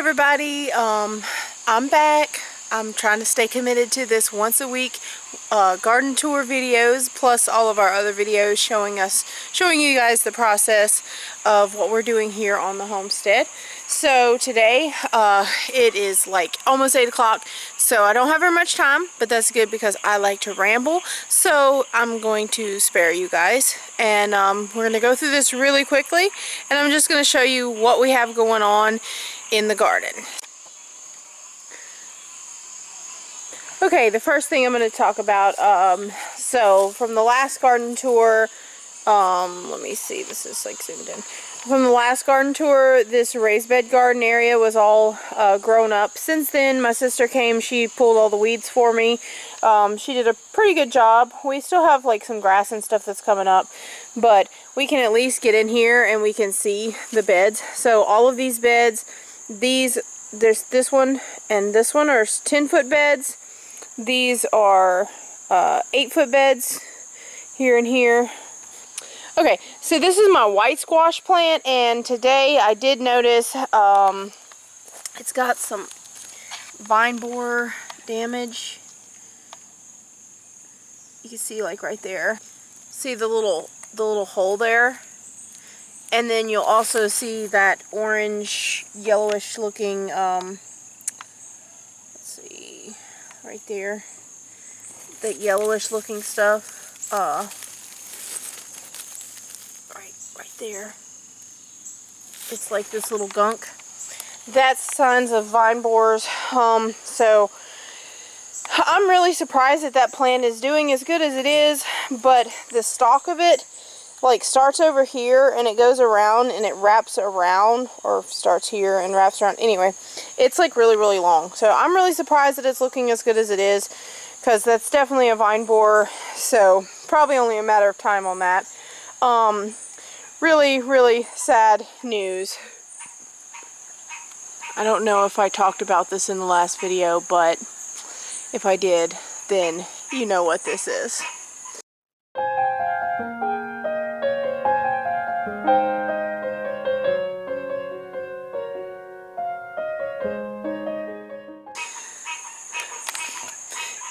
everybody, I'm back. I'm trying to stay committed to this once a week garden tour videos, plus all of our other videos showing you guys the process of what we're doing here on the homestead. So today it is like almost 8 o'clock, so I don't have very much time, but that's good because I like to ramble. So I'm going to spare you guys, and we're going to go through this really quickly, and I'm just going to show you what we have going on in the garden. Okay, the first thing I'm going to talk about, so from the last garden tour, let me see, this is like zoomed in. From the last garden tour, this raised bed garden area was all grown up. Since then, my sister came, she pulled all the weeds for me. She did a pretty good job. We still have like some grass and stuff that's coming up, but we can at least get in here and we can see the beds. So all of these beds, there's this one and this one are 10-foot beds. These are 8-foot beds here and here. Okay, so this is my white squash plant, and today I did notice it's got some vine borer damage. You can see like right there. See the little hole there? And then you'll also see that orange yellowish looking let's see, right there, that yellowish looking stuff, right there, it's like this little gunk. That's signs of vine borers. So I'm really surprised that that plant is doing as good as it is, but the stalk of it like starts over here and it goes around and it wraps around, or starts here and wraps around. Anyway, it's like really long. So I'm really surprised that it's looking as good as it is, because that's definitely a vine borer. So probably only a matter of time on that. Really sad news. I don't know if I talked about this in the last video, but if I did, then you know what this is.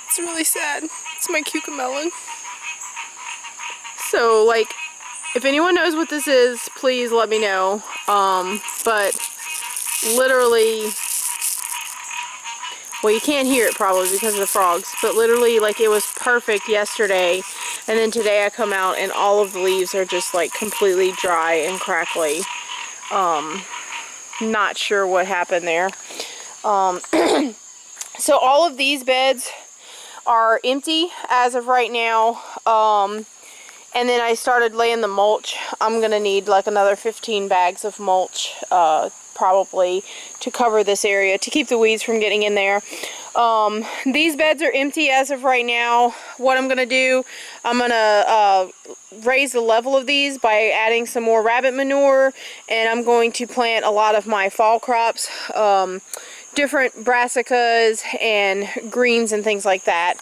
It's really sad. It's my cucamelon. So, like, if anyone knows what this is, please let me know. But literally, well, you can't hear it probably because of the frogs, but literally, like, it was perfect yesterday, and then today I come out and all of the leaves are just like completely dry and crackly. Not sure what happened there. So all of these beds are empty as of right now, and then I started laying the mulch. I'm gonna need like another 15 bags of mulch probably to cover this area to keep the weeds from getting in there. These beds are empty as of right now. What I'm gonna do, I'm gonna raise the level of these by adding some more rabbit manure, and I'm going to plant a lot of my fall crops, different brassicas and greens and things like that.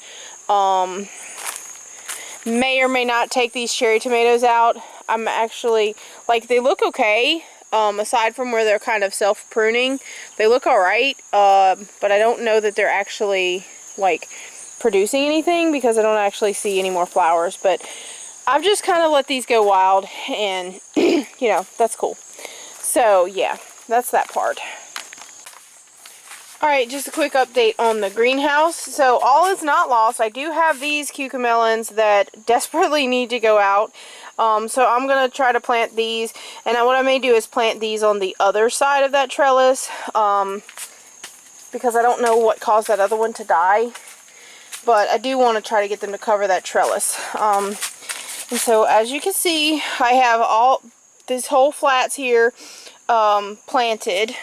May or may not take these cherry tomatoes out. I'm actually, like, they look okay, aside from where they're kind of self-pruning. They look alright, but I don't know that they're actually, like, producing anything because I don't actually see any more flowers. But I've just kind of let these go wild, and, you know, that's cool. So, yeah, that's that part. Alright, just a quick update on the greenhouse. So all is not lost. I do have these cucamelons that desperately need to go out. So I'm going to try to plant these. And what I may do is plant these on the other side of that trellis. Because I don't know what caused that other one to die. But I do want to try to get them to cover that trellis. And so as you can see, I have all these whole flats here planted.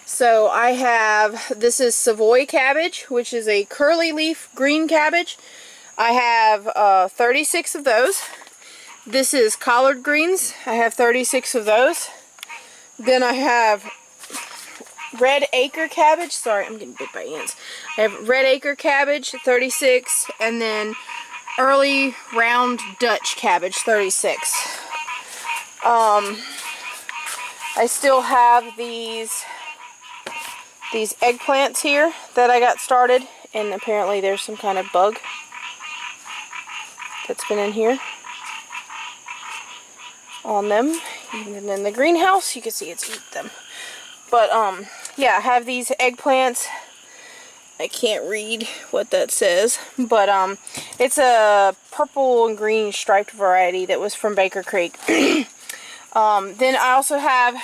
So I have, this is Savoy cabbage, which is a curly leaf green cabbage. I have 36 of those. This is collard greens. I have 36 of those. Then I have red acre cabbage. Sorry, I'm getting bit by ants. I have red acre cabbage, 36, and then early round Dutch cabbage, 36. I still have these these eggplants here that I got started, and apparently there's some kind of bug that's been in here on them. Even in the greenhouse, you can see it's eaten them. But yeah, I have these eggplants. I can't read what that says, but it's a purple and green striped variety that was from Baker Creek. Then I also have,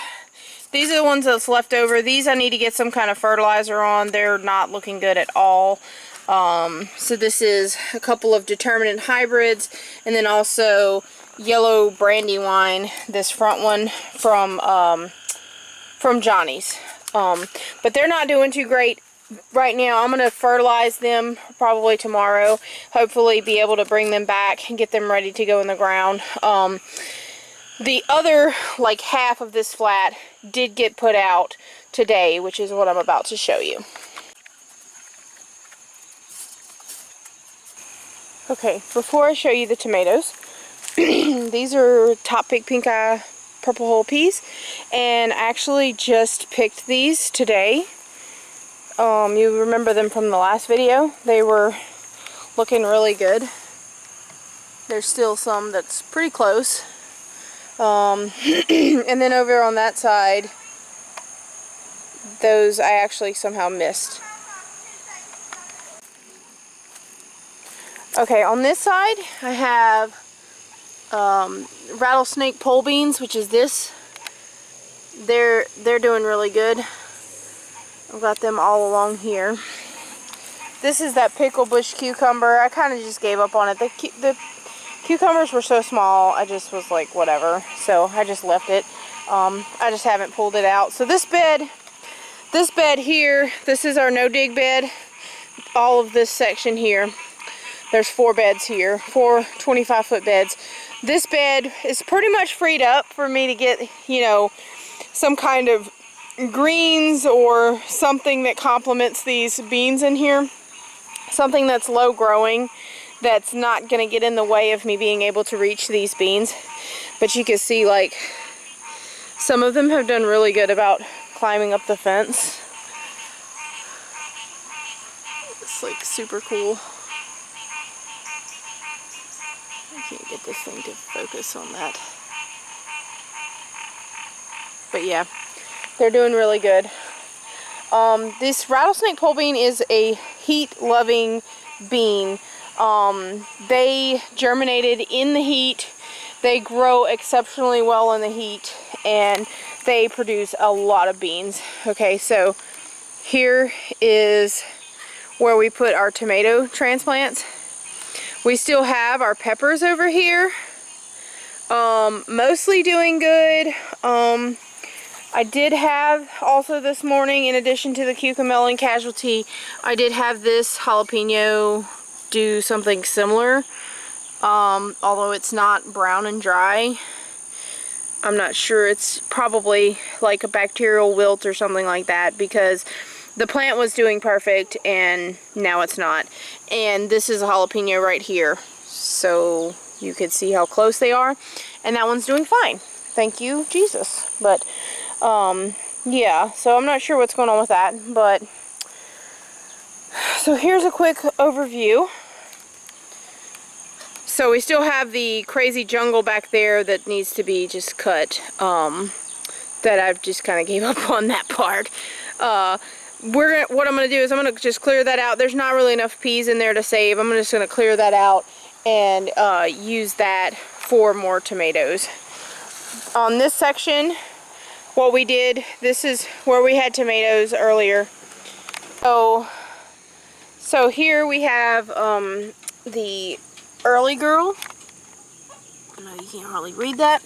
these are the ones that's left over. These I need to get some kind of fertilizer on. They're not looking good at all. So this is a couple of determinate hybrids, and then also yellow brandywine, this front one from Johnny's. But they're not doing too great right now. I'm going to fertilize them probably tomorrow. Hopefully be able to bring them back and get them ready to go in the ground. The other, like, half of this flat did get put out today, which is what I'm about to show you. Okay, before I show you the tomatoes, these are top pick pink eye purple hull peas, and I actually just picked these today. You remember them from the last video. They were looking really good. There's still some that's pretty close. And then over on that side, those I actually somehow missed. Okay, on this side I have rattlesnake pole beans, which is this. They're doing really good. I've got them all along here. This is that pickle bush cucumber. I kind of just gave up on it. The cucumbers were so small, I just was like, whatever. So I just left it. I just haven't pulled it out. So this bed here, this is our no-dig bed. All of this section here. There's 4 beds here, 4 25-foot beds. This bed is pretty much freed up for me to get, you know, some kind of greens or something that complements these beans in here. Something that's low growing, that's not going to get in the way of me being able to reach these beans. But you can see, like, some of them have done really good about climbing up the fence. It's like super cool. I can't get this thing to focus on that. But yeah, they're doing really good. This rattlesnake pole bean is a heat-loving bean. They germinated in the heat. They grow exceptionally well in the heat, and they produce a lot of beans. Okay, so here is where we put our tomato transplants. We still have our peppers over here. Mostly doing good. I did have also this morning, in addition to the cucamelon casualty, I did have this jalapeno do something similar. Although it's not brown and dry. I'm not sure. It's probably like a bacterial wilt or something like that, because the plant was doing perfect and now it's not. And this is a jalapeno right here, so you can see how close they are, and that one's doing fine. Thank you, Jesus. But yeah, so I'm not sure what's going on with that, but so here's a quick overview. So we still have the crazy jungle back there that needs to be just cut. That I've just kind of gave up on that part. What I'm going to do is I'm going to just clear that out. There's not really enough peas in there to save. I'm just going to clear that out and use that for more tomatoes. On this section, what we did, this is where we had tomatoes earlier. So here we have the early girl. No, you can't hardly read that.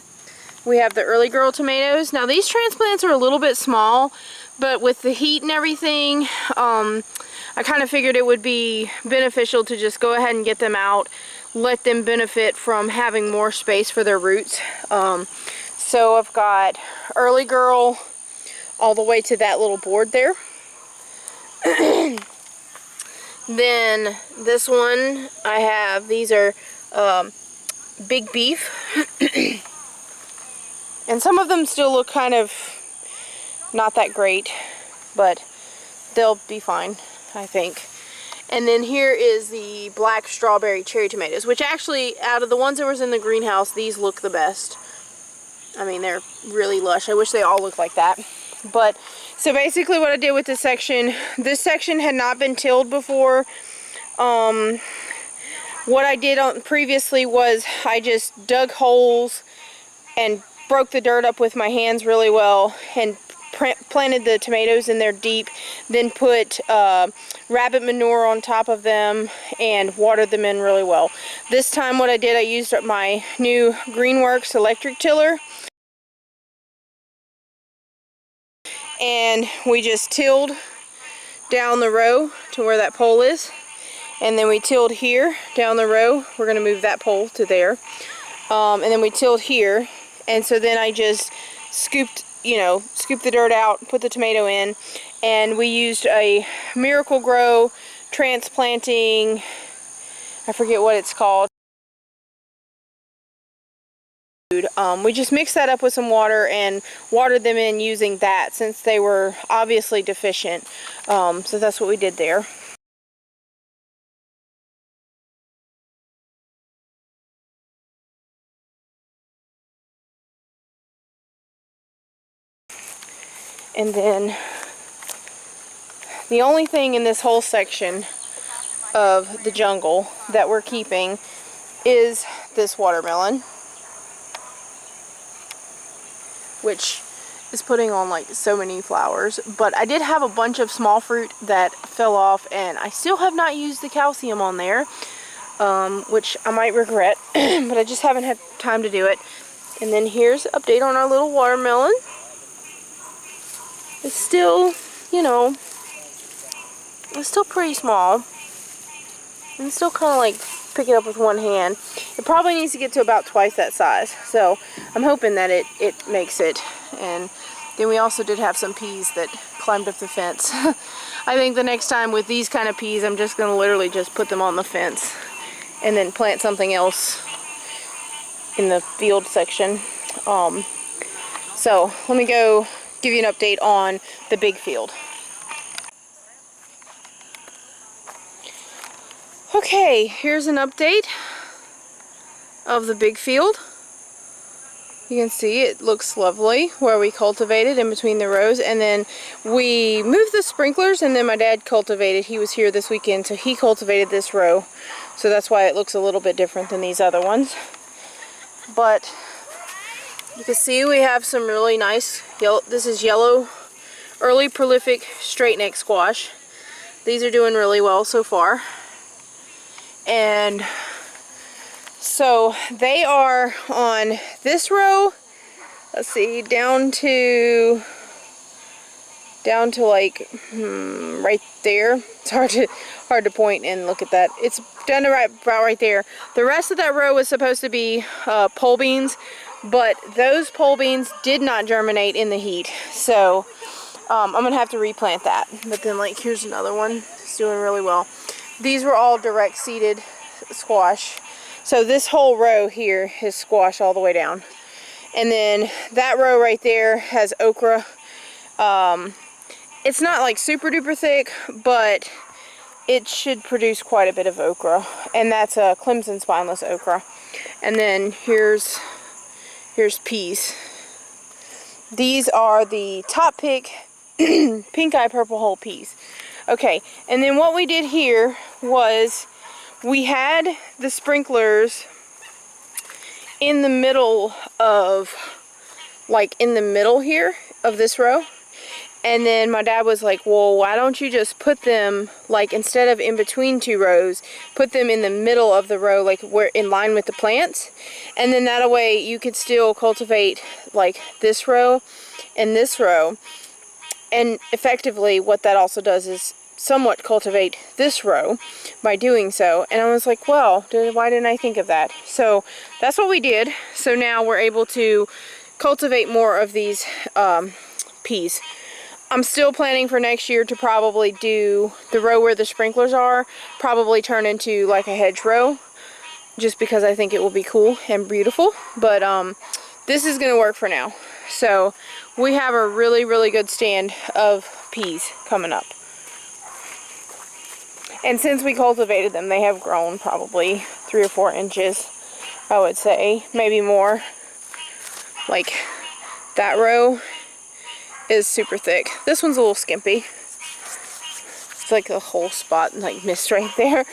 We have the early girl tomatoes. Now these transplants are a little bit small, but with the heat and everything, I kind of figured it would be beneficial to just go ahead and get them out, let them benefit from having more space for their roots. So I've got early girl all the way to that little board there. Then this one I have, these are big beef. And some of them still look kind of not that great, but they'll be fine, I think. And then here is the black strawberry cherry tomatoes, which actually, out of the ones that was in the greenhouse, these look the best. I mean, they're really lush. I wish they all looked like that. But, so basically what I did with this section had not been tilled before. What I did previously was I just dug holes and broke the dirt up with my hands really well and planted the tomatoes in there deep, then put rabbit manure on top of them and watered them in really well. This time what I did, I used up my new Greenworks electric tiller, and we just tilled down the row to where that pole is, and then we tilled here down the row. We're going to move that pole to there, and then we tilled here, and so then I just scooped the dirt out, put the tomato in, and we used a Miracle-Gro transplanting, I forget what it's called. We just mixed that up with some water and watered them in using that, since they were obviously deficient. So that's what we did there. And then the only thing in this whole section of the jungle that we're keeping is this watermelon, which is putting on like so many flowers. But I did have a bunch of small fruit that fell off, and I still have not used the calcium on there, which I might regret, but I just haven't had time to do it. And then here's an update on our little watermelon. It's still, it's still pretty small. And still kind of like pick it up with one hand. It probably needs to get to about twice that size. So I'm hoping that it makes it. And then we also did have some peas that climbed up the fence. I think the next time with these kind of peas, I'm just going to literally just put them on the fence and then plant something else in the field section. So let me go give you an update on the big field. Okay, here's an update of the big field. You can see it looks lovely where we cultivated in between the rows, and then we moved the sprinklers, and then my dad cultivated. He was here this weekend, so he cultivated this row, so that's why it looks a little bit different than these other ones. But you can see we have some really nice yellow. This is yellow early prolific straight neck squash. These are doing really well so far. And so they are on this row, let's see, down to like right there. It's hard to point and look at that. It's down to about right there. The rest of that row was supposed to be pole beans, but those pole beans did not germinate in the heat. So I'm gonna have to replant that. But then like here's another one. It's doing really well. These were all direct seeded squash. So this whole row here is squash all the way down. And then that row right there has okra. It's not like super duper thick, but it should produce quite a bit of okra. And that's a Clemson spineless okra. And then here's peas. These are the top pick pink eye purple hull peas. Okay, and then what we did here was we had the sprinklers in the middle of, like in the middle here of this row. And then my dad was like, well, why don't you just put them, like instead of in between two rows, put them in the middle of the row, like where in line with the plants. And then that way you could still cultivate like this row and this row. And effectively what that also does is somewhat cultivate this row by doing so. And I was like, well, why didn't I think of that? So that's what we did. So now we're able to cultivate more of these peas. I'm still planning for next year to probably do the row where the sprinklers are, probably turn into like a hedgerow, just because I think it will be cool and beautiful. But this is going to work for now. So we have a really, really good stand of peas coming up. And since we cultivated them, they have grown probably 3 or 4 inches, I would say, maybe more. Like, that row is super thick. This one's a little skimpy. It's like a whole spot, like, missed right there.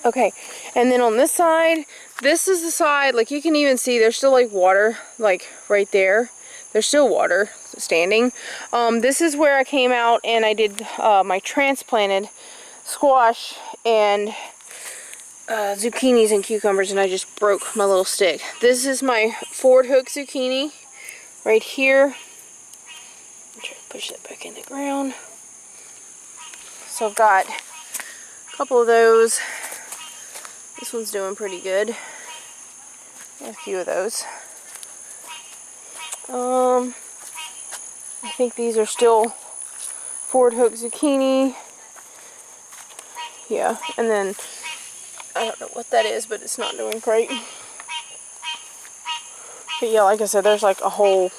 Okay, and then on this side, this is the side, like, you can even see there's still, like, water, like, right there. There's still water standing. This is where I came out and I did my transplanted squash and zucchinis and cucumbers, and I just broke my little stick. This is my Ford hook zucchini right here. I'm trying to push that back in the ground. So I've got a couple of those. This one's doing pretty good. A few of those. I think these are still Ford hook zucchini. Yeah, and then I don't know what that is, but it's not doing great. But yeah, like I said, there's like a whole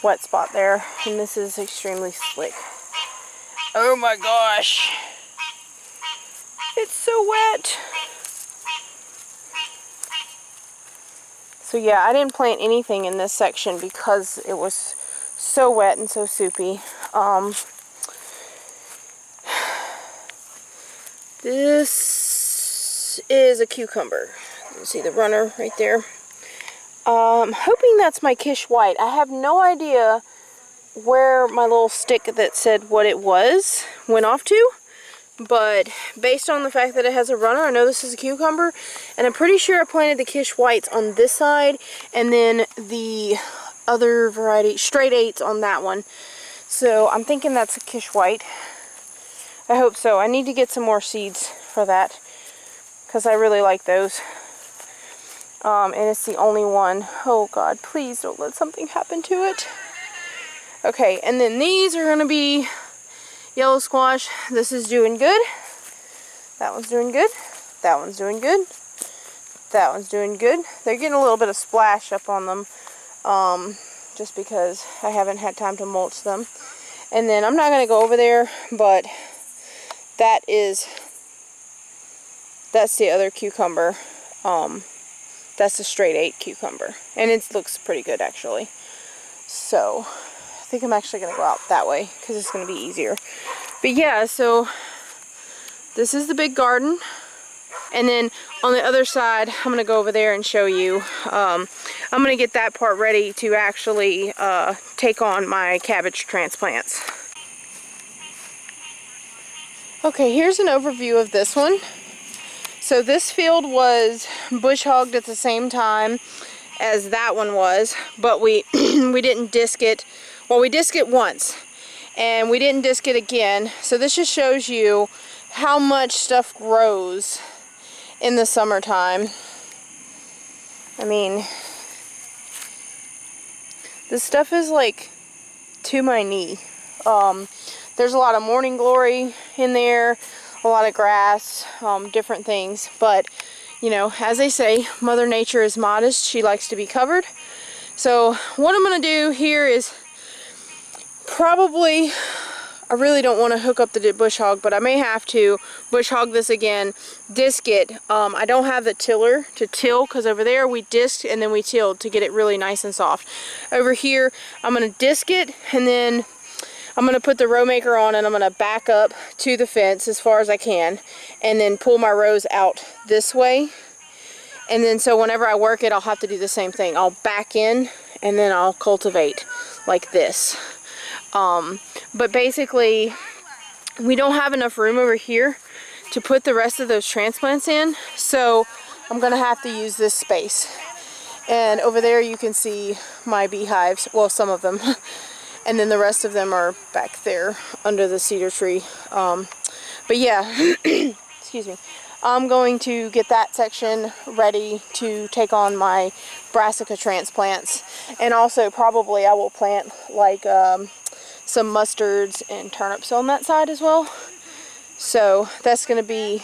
wet spot there, and this is extremely slick. Oh my gosh. It's so wet. So yeah, I didn't plant anything in this section because it was so wet and so soupy. This is a cucumber. You can see the runner right there. I'm hoping that's my Kish White. I have no idea where my little stick that said what it was went off to. But based on the fact that it has a runner, I know this is a cucumber. And I'm pretty sure I planted the Kish Whites on this side. And then the other variety, straight 8s on that one. So I'm thinking that's a Kish White. I hope so. I need to get some more seeds for that, because I really like those. And it's the only one. Oh God, please don't let something happen to it. Okay, and then these are going to be yellow squash. This is doing good. That one's doing good. That one's doing good. That one's doing good. They're getting a little bit of splash up on them, just because I haven't had time to mulch them. And then I'm not going to go over there, but that's the other cucumber. That's the straight 8 cucumber, and it looks pretty good actually. So I think I'm actually going to go out that way because it's going to be easier. But yeah, so this is the big garden, and then on the other side I'm going to go over there and show you. I'm going to get that part ready to actually take on my cabbage transplants. Okay, here's an overview of this one. So this field was bush hogged at the same time as that one was, but we we didn't disc it. Well, we disc it once, and we didn't disc it again. So this just shows you how much stuff grows in the summertime. I mean, this stuff is like to my knee. There's a lot of morning glory in there, a lot of grass, different things. But, you know, as they say, Mother Nature is modest. She likes to be covered. So what I'm going to do here is probably, I really don't want to hook up the bush hog, but I may have to bush hog this again, disc it. I don't have the tiller to till, because over there we disced and then we tilled to get it really nice and soft. Over here I'm going to disc it, and then I'm going to put the row maker on, and I'm going to back up to the fence as far as I can, and then pull my rows out this way. And then so whenever I work it, I'll have to do the same thing. I'll back in, and then I'll cultivate like this. But basically, we don't have enough room over here to put the rest of those transplants in, so I'm going to have to use this space. And over there you can see my beehives, well, some of them. And then the rest of them are back there under the cedar tree. But yeah, excuse me. I'm going to get that section ready to take on my brassica transplants. And also probably I will plant like some mustards and turnips on that side as well. So that's going to be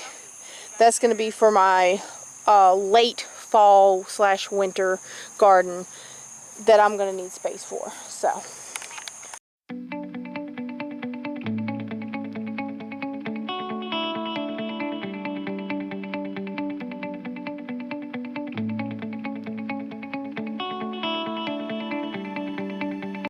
for my late fall / winter garden that I'm going to need space for. So